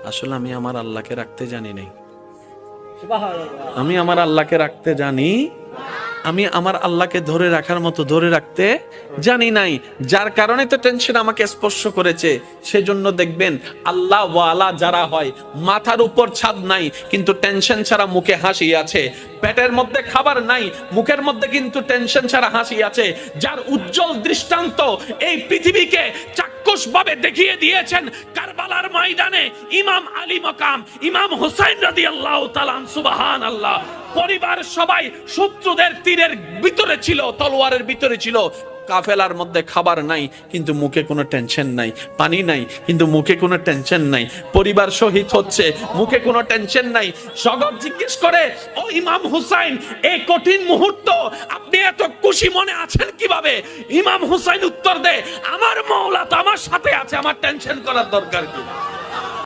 আসলে আমি আমার আল্লাহকে রাখতে জানি নাই। আমি আমার আল্লাহকে রাখতে জানি, আমি আমার আল্লাহকে ধরে রাখার মতো ধরে রাখতে জানি নাই, যার কারণে তো টেনশন আমাকে স্পর্শ করেছে। সেজন্য দেখবেন আল্লাহ ওয়ালা যারা হয়, মাথার উপর ছাদ নাই কিন্তু টেনশন ছাড়া মুখে হাসি আছে, পেটের মধ্যে খাবার নাই মুখের মধ্যে কিন্তু টেনশন ছাড়া হাসি আছে, যার উজ্জ্বল দৃষ্টান্ত এই পৃথিবীকে চাক্ষুষ ভাবে দেখিয়ে দিয়েছেন কারবালার ময়দানে ইমাম আলী মাকাম ইমাম হুসাইন রাদিয়াল্লাহু তাআলা, সুবহানাল্লাহ। পরিবার সবাই শত্রুদের তীরের ভিতরে ছিল, তলোয়ারের ভিতরে ছিল, কাফেলার মধ্যে খাবার নাই কিন্তু মুখে কোনো টেনশন নাই, পানি নাই কিন্তু মুখে কোনো টেনশন নাই, পরিবার শহীদ হচ্ছে মুখে কোনো টেনশন নাই। জগৎ জিজ্ঞেস করে, ও ইমাম হুসাইন, এই কঠিন মুহূর্ত আপনি এত খুশি মনে আছেন কিভাবে? ইমাম হুসাইন উত্তর দেয়, আমার মাওলা তো আমার সাথে আছে, আমার টেনশন করার দরকার কি?